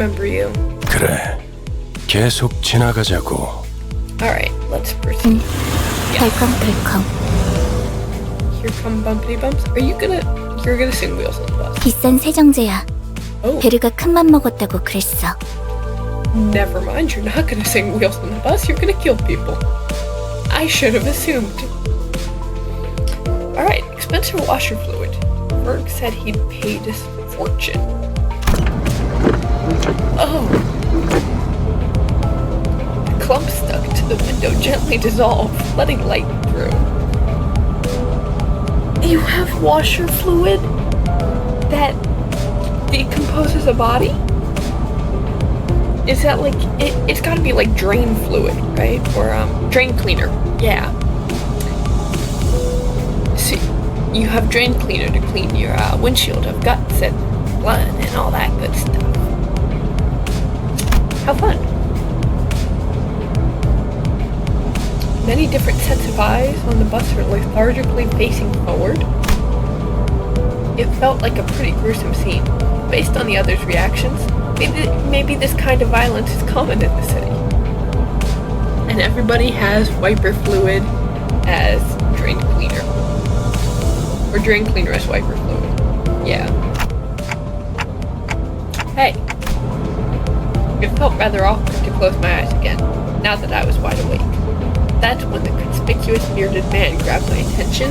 remember you. 그래, 계속 지나가자고. Alright, let's proceed. 덜컹덜컹. Here come bumpity bumps. You're gonna sing Wheels on the Bus. 비싼 세정제야. Oh, 베르가 큰맘 먹었다고 그랬어. never mind. You're not gonna sing Wheels on the Bus. You're gonna kill people. I should have assumed. Alright, expensive washer fluid. Berg said he'd paid a fortune. Oh. The clump stuck to the window gently dissolved, letting light through. You have washer fluid that decomposes a body? Is that like, it's gotta be like drain fluid, right? Or drain cleaner, yeah. See, you have drain cleaner to clean your windshield of guts and blood and all that good stuff. How fun. Many different sets of eyes on the bus are lethargically facing forward. It felt like a pretty gruesome scene. Based on the others' reactions, maybe this kind of violence is common in the city. And everybody has wiper fluid as drain cleaner. Or drain cleaner as wiper fluid. Yeah. Hey. It felt rather awkward to close my eyes again, now that I was wide awake. That's when the conspicuous bearded man grabbed my attention.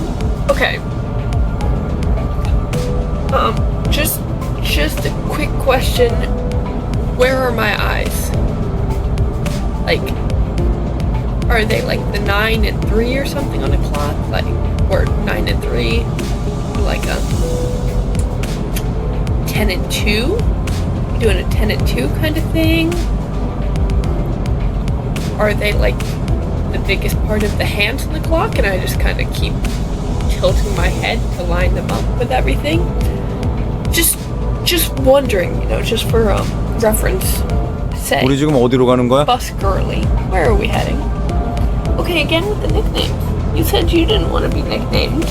Okay. Just a quick question. Where are my eyes? Like, are they like the 9 and 3 or something on a clock? Like, or 9 and 3? Like a 10 and 2? Doing a 10 and 2 kind of thing? Are they like the biggest part of the hands on the clock and I just kind of keep tilting my head to line them up with everything? Just wondering, you know, just for reference sake. 우리 지금 어디로 가는 거야? Bus girly. Where are we heading? Okay, again with the nickname. You said you didn't want to be nicknamed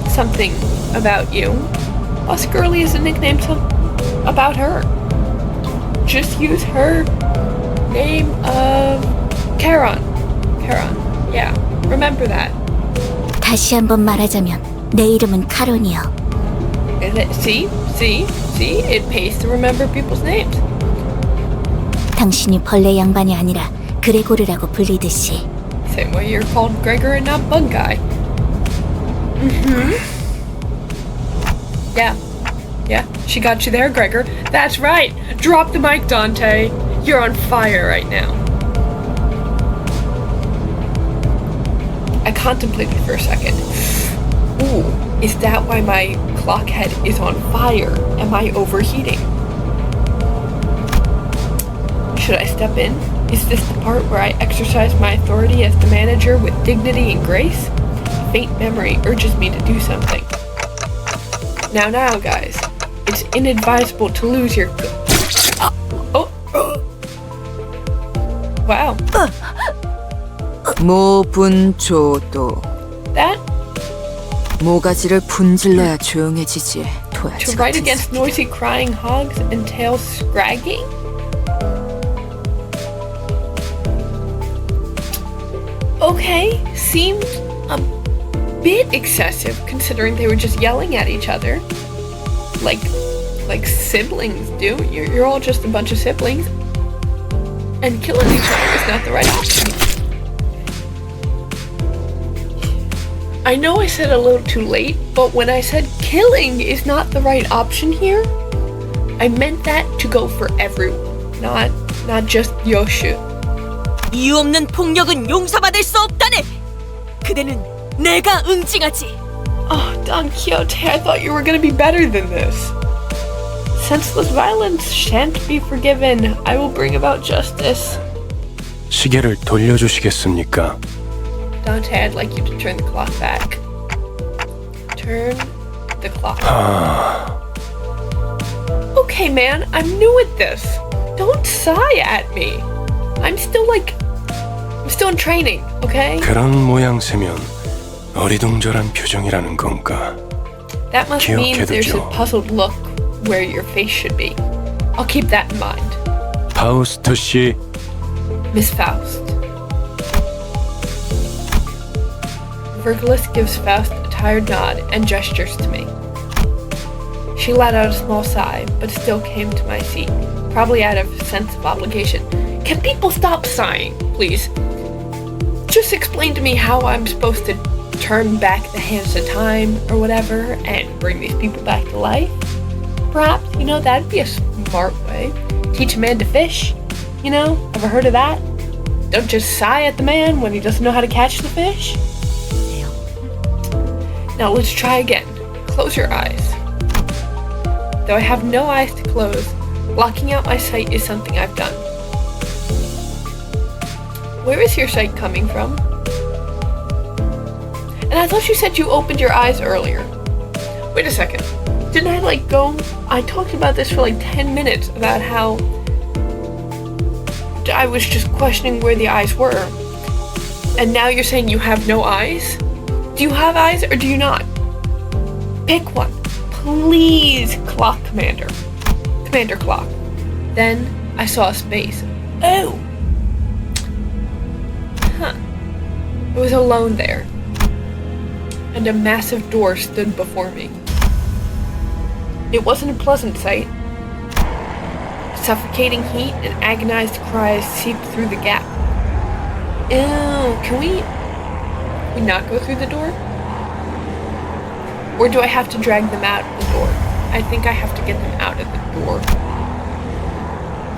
something about you. Bus girly is a nickname about her. Just use her name of Charon. Yeah, remember that. 다시 한번 말하자면 내 이름은 카론이요. See, it pays to remember people's names. 당신이 벌레 양반이 아니라 그레고르라고 불리듯이. Same way you're called Gregor and not Bug Guy. Yeah, she got you there, Gregor. That's right. Drop the mic, Dante. You're on fire right now. I contemplated for a second. Ooh, is that why my clock head is on fire? Am I overheating? Should I step in? Is this the part where I exercise my authority as the manager with dignity and grace? A faint memory urges me to do something. Now, guys. It's inadvisable to lose your... Oh. Wow. 모분조도 That? 모가지를 분질러야 조용해지지. 도야지 To write 같은 against 새끼. noisy crying hogs entails scragging? Okay, seemed a bit excessive considering they were just yelling at each other. Like siblings do. You're all just a bunch of siblings. And killing each other is not the right option. I know I said a little too late, but when I said killing is not the right option here, I meant that to go for everyone, not just Yoshu. 이유 없는 폭력은 용서받을 수 없다네. 그대는 내가 응징하지. Oh, Don Quixote, I thought you were gonna be better than this. Senseless violence shan't be forgiven. I will bring about justice. 시계를 돌려주시겠습니까? Dante, I'd like you to turn the clock back. Turn the clock. Okay, man, I'm new at this. Don't sigh at me. I'm still in training, okay? 그런 모양새면 어리둥절한 표정이라는 건가? That must mean there's a 기억해두죠. puzzled look where your face should be. I'll keep that in mind. 파우스트 씨, Miss Faust. Virgilus gives Faust a tired nod and gestures to me. She let out a small sigh, but still came to my seat, probably out of a sense of obligation. Can people stop sighing, please? Just explain to me how I'm supposed to turn back the hands of time or whatever and bring these people back to life. Perhaps, that'd be a smart way. Teach a man to fish, ever heard of that? Don't just sigh at the man when he doesn't know how to catch the fish. Now let's try again. Close your eyes. Though I have no eyes to close, blocking out my sight is something I've done. Where is your sight coming from? And I thought you said you opened your eyes earlier. Wait a second. Didn't I go? I talked about this for 10 minutes about how I was just questioning where the eyes were. And now you're saying you have no eyes? Do you have eyes or do you not? Pick one. Please, Clock Commander. Commander Clock. Then I saw a space. Oh! Huh. I was alone there. And a massive door stood before me. It wasn't a pleasant sight. Suffocating heat and agonized cries seeped through the gap. Ew, can we not go through the door? Or do I have to drag them out of the door? I think I have to get them out of the door.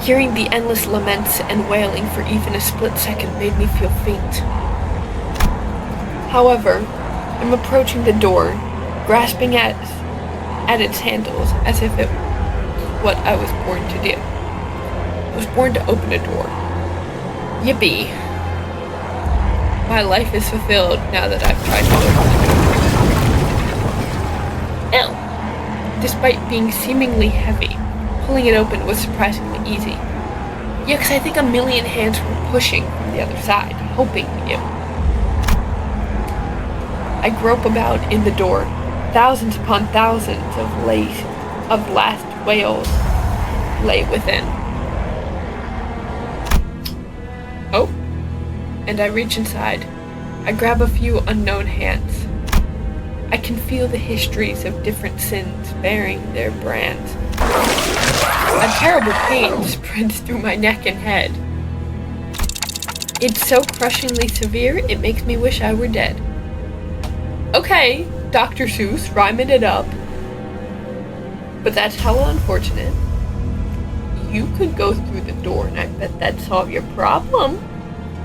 Hearing the endless laments and wailing for even a split second made me feel faint. However, I'm approaching the door, grasping at its handles as if it was what I was born to do. I was born to open a door. Yippee. My life is fulfilled now that I've tried to open the door. Ew. Despite being seemingly heavy, pulling it open was surprisingly easy. Yeah, because I think a million hands were pushing from the other side, hoping I grope about in the door. Thousands upon thousands of last whales lay within. Oh, and I reach inside. I grab a few unknown hands. I can feel the histories of different sins bearing their brands. A terrible pain spreads through my neck and head. It's so crushingly severe, it makes me wish I were dead. Okay, Dr. Seuss, rhyming it up. But that's hella unfortunate. You could go through the door and I bet that'd solve your problem.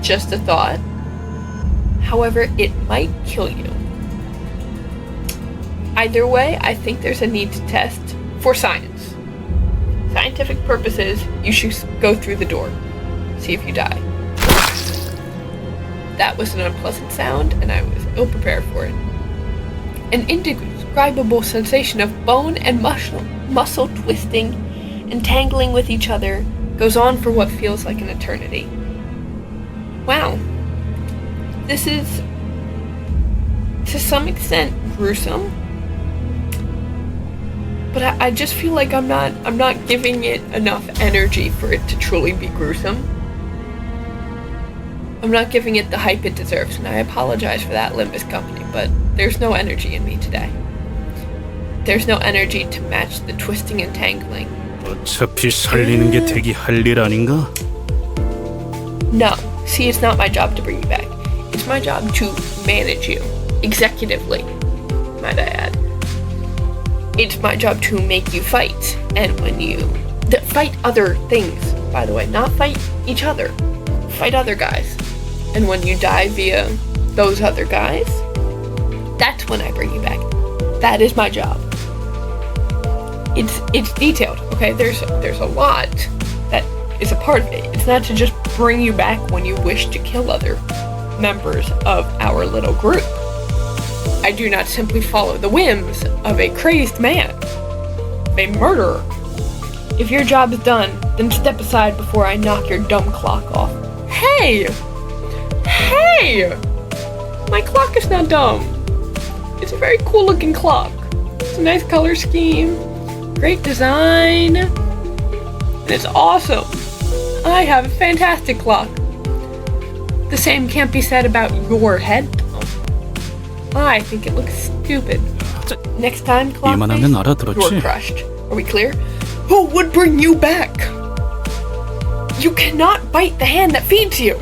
Just a thought. However, it might kill you. Either way, I think there's a need to test for science. Scientific purposes, you should go through the door. See if you die. That was an unpleasant sound, and I was ill-prepared for it. An indescribable sensation of bone and muscle twisting and tangling with each other goes on for what feels like an eternity. Wow. This is, to some extent, gruesome. But I just feel like I'm not giving it enough energy for it to truly be gruesome. I'm not giving it the hype it deserves, and I apologize for that, Limbus Company, but there's no energy in me today. There's no energy to match the twisting and tangling. 어차피 살리는 게 되게 할 일 아닌가? No. See, it's not my job to bring you back. It's my job to manage you. Executively, might I add. It's my job to make you fight. And when you... fight other things, by the way. Not fight each other. Fight other guys. And when you die via those other guys, that's when I bring you back. That is my job. It's detailed, okay? There's a lot that is a part of it. It's not to just bring you back when you wish to kill other members of our little group. I do not simply follow the whims of a crazed man, a murderer. If your job is done, then step aside before I knock your dumb clock off. Hey! Hey! My clock is not dumb. It's a very cool looking clock. It's a nice color scheme, great design, and it's awesome. I have a fantastic clock. The same can't be said about your head, though. I think it looks stupid. Next time, clock face, 이만하면 알아들었지. you're crushed. Are we clear? Who would bring you back? You cannot bite the hand that feeds you.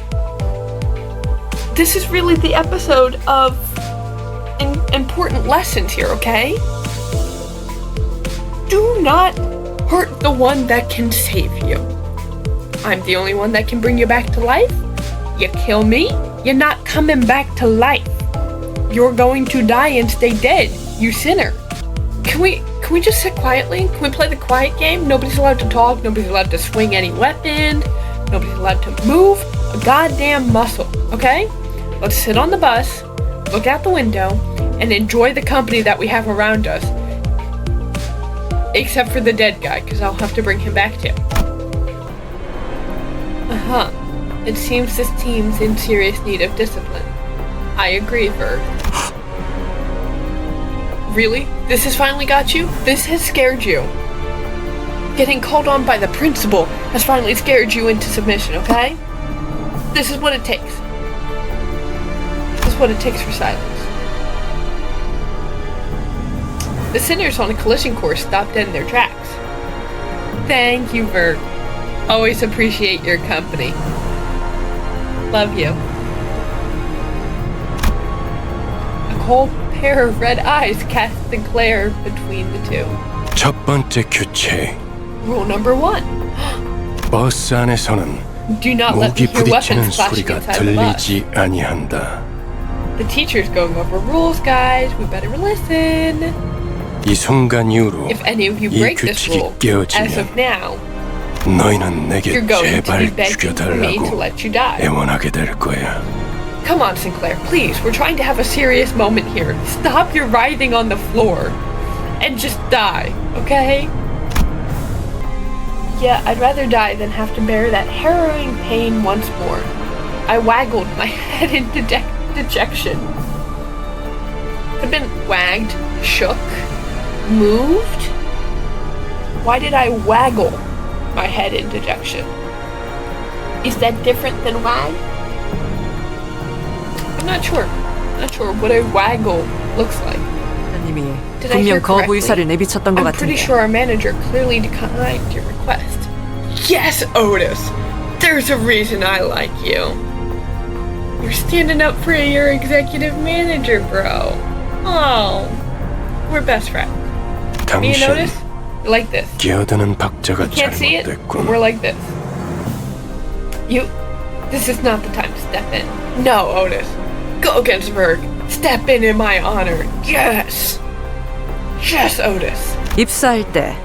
This is really the episode of important lessons here, okay? Do not hurt the one that can save you. I'm the only one that can bring you back to life. You kill me, you're not coming back to life. You're going to die and stay dead, you sinner. Can we just sit quietly? Can we play the quiet game? Nobody's allowed to talk, nobody's allowed to swing any weapon, nobody's allowed to move a goddamn muscle, okay? Let's sit on the bus, look out the window, and enjoy the company that we have around us. Except for the dead guy, because I'll have to bring him back too. Uh-huh. It seems this team's in serious need of discipline. I agree, Verg. Really? This has finally got you? This has scared you? Getting called on by the principal has finally scared you into submission, okay? This is what it takes. This is what it takes for silence. The sinners on a collision course stopped dead in their tracks. Thank you, Verg. Always appreciate your company. Love you. A cold pair of red eyes cast the glare between the two. 첫 번째 규칙. Rule number 1. 버스 안에서는 Do not let 목이 me hear 부딪히는 weapons flashing 소리가 inside the bus. 들리지 아니한다. The teacher's going over rules, guys. We better listen. 이 순간 이후로 If any of you 이 break this 규칙이 rule, as of 깨어지면 now, 너희는 내게 you're going to be 제발 begging for me to 죽여달라고 let you die. 애원하게 될 거야. Come on, Sinclair, please. We're trying to have a serious moment here. Stop your writhing on the floor and just die, okay? Yeah, I'd rather die than have to bear that harrowing pain once more. I waggled my head in dejection. I've been wagged, shook, moved. Why did I waggle my head in dejection? Is that different than wag? I'm not sure. Not sure what a waggle looks like. 님이 Did I hear 분명 거부의사를 correctly? 내비쳤던 것 I'm pretty 같은데. sure our manager clearly declined your request. Yes, Outis! There's a reason I like you. You're standing up for your executive manager, bro. Oh, we're best friends. Me and 당신 Outis, we're like this. 끼어드는 박자가 You can't see it, but 잘못됐군. we're like this. This is not the time to step in. No, Outis. Go against Verg. Step in my honor. Yes! Yes, Outis. 입사할 때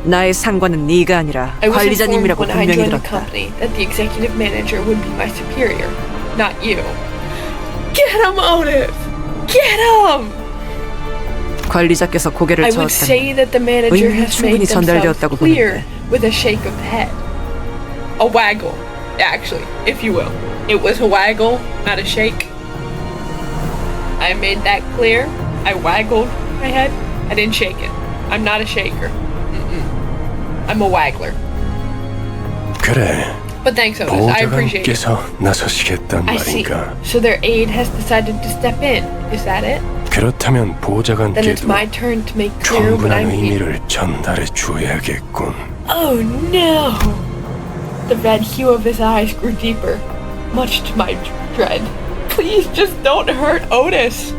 나의 상관은 네가 아니라 I was informed 관리자님이라고 when I 분명히 joined the 들었다. company that the executive manager would be my superior, not you. Get him, Outis! Get him! 관리자께서 고개를 I would say 저었다면 that the manager 의미는 has made 충분히 themselves 전달되었다고 clear 보는데. with a shake of the head. A waggle, actually, if you will. It was a waggle, not a shake. I made that clear. I waggled my head. I didn't shake it. I'm not a shaker. I'm a waggler. 그래, But thanks, Outis. I appreciate it. 보좌관께서 나서시겠단 I see. 말인가. So their aide has decided to step in. Is that it? 그렇다면 Then it's 보좌관께도 my turn to make clear what 충분한 I'm here. 의미를 전달해 줘야겠군. Oh no! The red hue of his eyes grew deeper, much to my dread. Please just don't hurt Outis.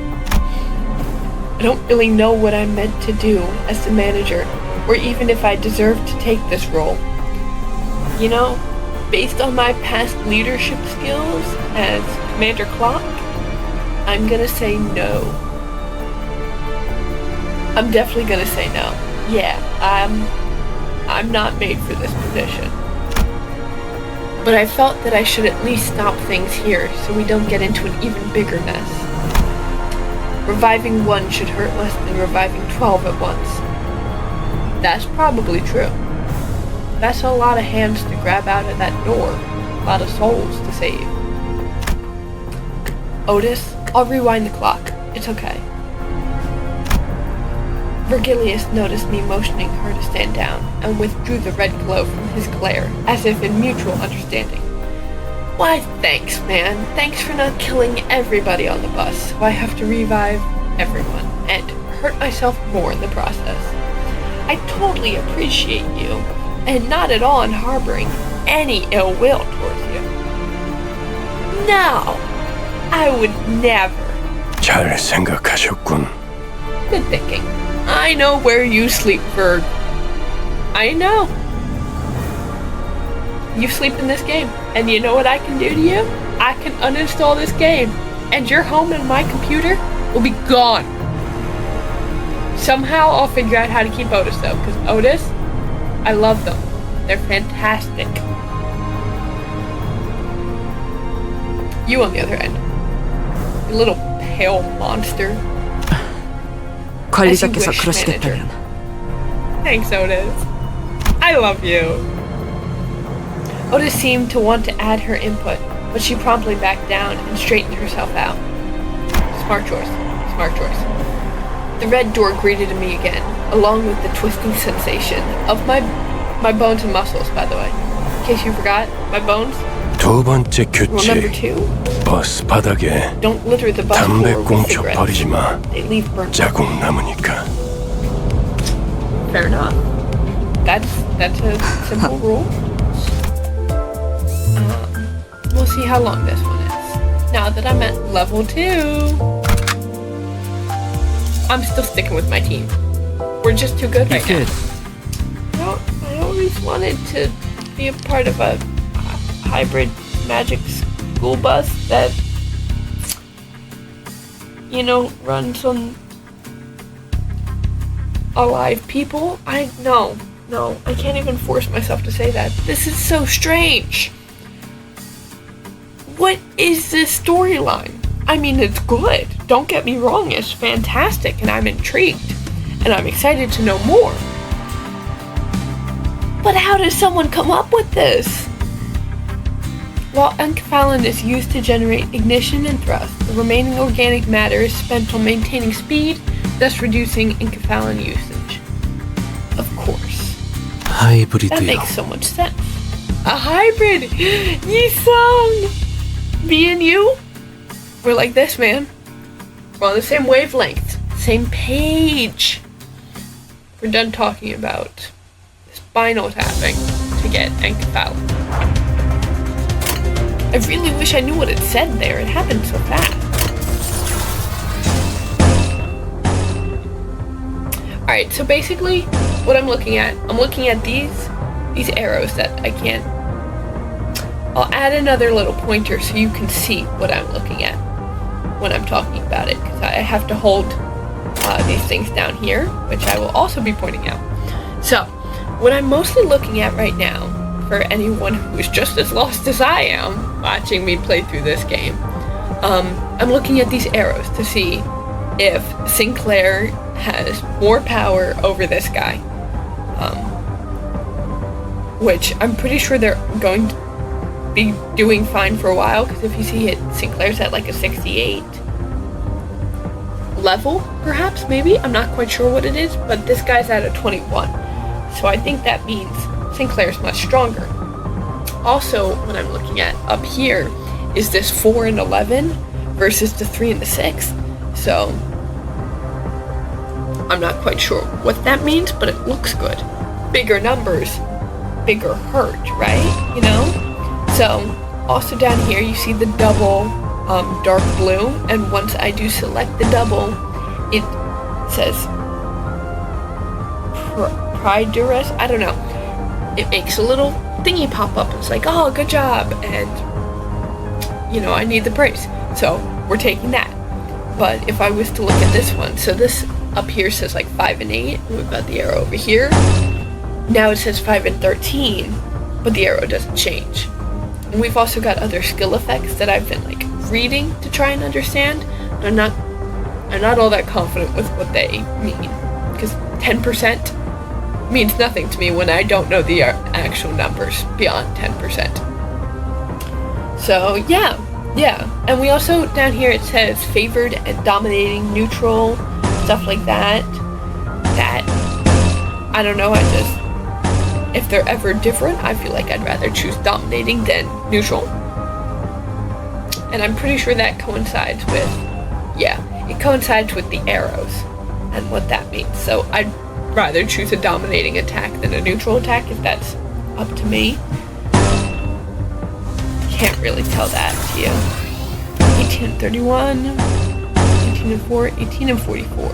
I don't really know what I'm meant to do as the manager, or even if I deserve to take this role. You know, based on my past leadership skills as Commander Clock, I'm gonna say no. I'm definitely gonna say no. Yeah, I'm not made for this position. But I felt that I should at least stop things here so we don't get into an even bigger mess. Reviving one should hurt less than reviving 12 at once. That's probably true. That's a lot of hands to grab out of that door. A lot of souls to save. Outis, I'll rewind the clock. It's okay. Vergilius noticed me motioning her to stand down and withdrew the red glow from his glare, as if in mutual understanding. Why, thanks, man. Thanks for not killing everybody on the bus, so I have to revive everyone, and hurt myself more in the process. I totally appreciate you, and not at all in harboring any ill will towards you. No, I would never. 잘 생각하셨군. Good thinking. I know where you sleep, Verg. I know. You sleep in this game, and you know what I can do to you? I can uninstall this game, and your home and my computer will be gone. Somehow I'll figure out how to keep Outis, though, because Outis, I love them. They're fantastic. You, on the other end, you little pale monster. 관리자께서 As you wish, 그러시겠다면. Thanks, Outis. I love you. Outis seemed to want to add her input, but she promptly backed down and straightened herself out. Smart choice. Smart choice. The red door greeted me again, along with the twisting sensation of my bones and muscles, by the way. In case you forgot, my bones. 두 번째 Remember 규칙. too? 버스 바닥에 Don't litter the bus 담배 floor with 꽁초 cigarettes. 버리지 마. They leave burnt. 자국 남으니까. Fair enough. That's a simple rule. We'll see how long this one is. Now that I'm at level 2, I'm still sticking with my team. We're just too good right now. I always wanted to be a part of a hybrid magic school bus that, runs on alive people. No, I can't even force myself to say that. This is so strange. What is this storyline? I mean, it's good. Don't get me wrong, it's fantastic, and I'm intrigued, and I'm excited to know more. But how does someone come up with this? While enkephalin is used to generate ignition and thrust, the remaining organic matter is spent on maintaining speed, thus reducing enkephalin usage. Of course. That 하이브리드요. makes so much sense. A hybrid! Yi-sung! Me and you? We're like this, man. We're on the same wavelength. Same page. We're done talking about spinal tapping to get enkephalin. I really wish I knew what it said there. It happened so fast. Alright, so basically what I'm looking at these arrows that I can't. I'll add another little pointer so you can see what I'm looking at when I'm talking about it, because I have to hold these things down here, which I will also be pointing out. So, what I'm mostly looking at right now, for anyone who is just as lost as I am watching me play through this game, I'm looking at these arrows to see if Sinclair has more power over this guy, which I'm pretty sure they're going to be doing fine for a while, because if you see it, Sinclair's at like a 68 level, perhaps, maybe? I'm not quite sure what it is, but this guy's at a 21. So I think that means Sinclair's much stronger. Also, what I'm looking at up here is this 4 and 11 versus the 3 and the 6. So I'm not quite sure what that means, but it looks good. Bigger numbers, bigger hurt, right? You know? So, also down here you see the double dark blue, and once I do select the double, it says Pridurus, I don't know. It makes a little thingy pop up. It's like, oh, good job, and I need the praise. So, we're taking that. But if I was to look at this one, so this up here says like 5 and 8, we've got the arrow over here. Now it says 5 and 13, but the arrow doesn't change. And we've also got other skill effects that I've been like reading to try and understand. I'm not all that confident with what they mean, because 10% means nothing to me when I don't know the actual numbers beyond 10%. So yeah. And we also, down here it says favored and dominating, neutral, stuff like that. that. I don't know, if they're ever different, I feel like I'd rather choose dominating than neutral. And I'm pretty sure that coincides with, it coincides with the arrows and what that means. So I'd rather choose a dominating attack than a neutral attack if that's up to me. Can't really tell that to you. 18 and 31, 18 and 4, 18 and 44.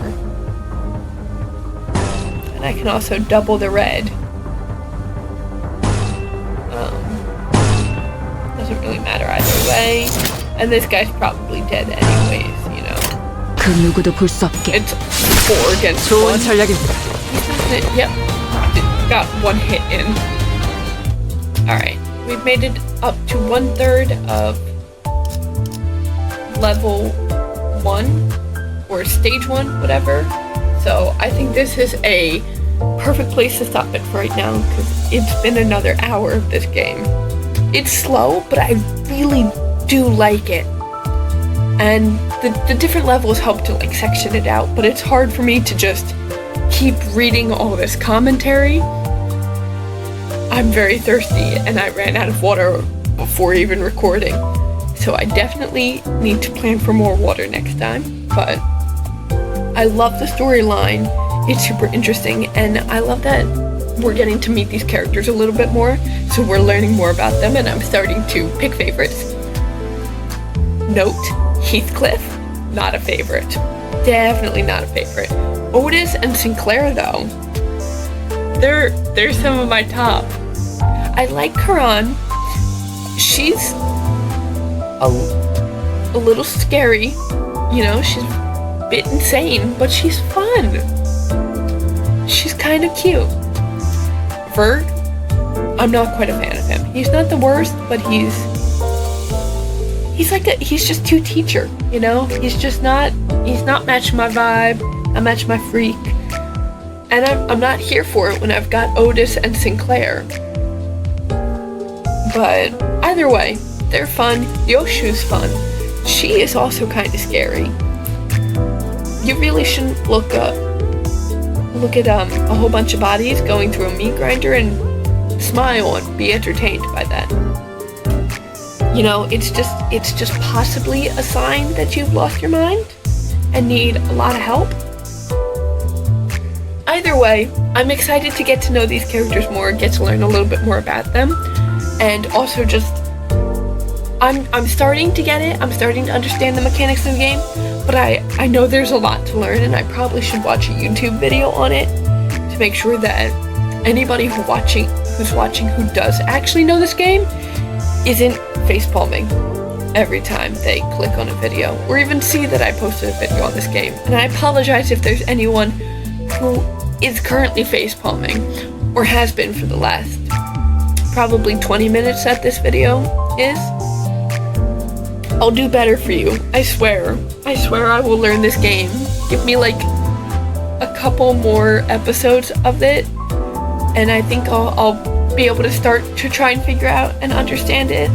And I can also double the red. Doesn't really matter either way. And this guy's probably dead anyways, you know. 그 누구도 볼 수 없게. It's 4 against 좋은 1. 전략입니다. Yep. Got 1 hit in. Alright. We've made it up to 1/3 of level 1 or stage 1, whatever. So I think this is a perfect place to stop it for right now because it's been another hour of this game. It's slow, but I really do like it. And the different levels help to like section it out, but it's hard for me to just keep reading all this commentary. I'm very thirsty and I ran out of water before even recording. So I definitely need to plan for more water next time, but I love the storyline. It's super interesting and I love that we're getting to meet these characters a little bit more, so we're learning more about them and I'm starting to pick favorites. Note, Heathcliff, not a favorite. Definitely not a favorite. Outis and Sinclair though, they're some of my top. I like Karan. She's a little scary, you know, she's a bit insane, but she's fun. She's kind of cute. Vert, I'm not quite a fan of him. He's not the worst, but he's just too teacher, you know? He's not matching my vibe, not matching my freak. And I'm not here for it when I've got Outis and Sinclair. But either way, they're fun. Yoshu's fun. She is also kind of scary. You really shouldn't look at a whole bunch of bodies going through a meat grinder and smile and be entertained by that. You know, it's just possibly a sign that you've lost your mind and need a lot of help. Either way, I'm excited to get to know these characters more, get to learn a little bit more about them, and also just I'm starting to get it. I'm starting to understand the mechanics of the game, but I know there's a lot to learn and I probably should watch a YouTube video on it to make sure that anybody who's watching who does actually know this game isn't facepalming every time they click on a video or even see that I posted a video on this game. And I apologize if there's anyone who is currently facepalming or has been for the last probably 20 minutes that this video is. I'll do better for you. I swear I will learn this game. Give me like a couple more episodes of it and I think I'll be able to start to try and figure out and understand it.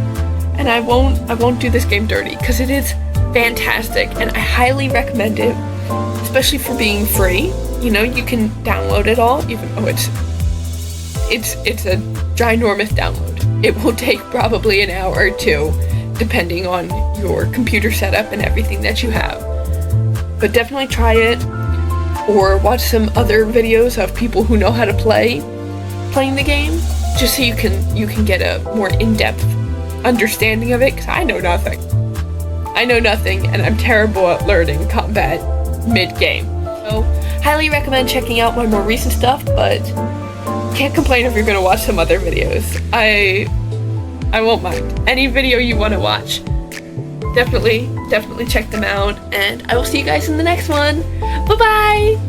And I won't do this game dirty because it is fantastic and I highly recommend it, especially for being free. You know, you can download it all, even though it's a ginormous download. It will take probably an hour or two depending on your computer setup and everything that you have. But definitely try it or watch some other videos of people who know how to playing the game, just so you can get a more in-depth understanding of it, because I know nothing and I'm terrible at learning combat mid-game. So highly recommend checking out my more recent stuff, but can't complain if you're gonna watch some other videos. I won't mind. Any video you want to watch, definitely check them out, and I will see you guys in the next one. Bye bye.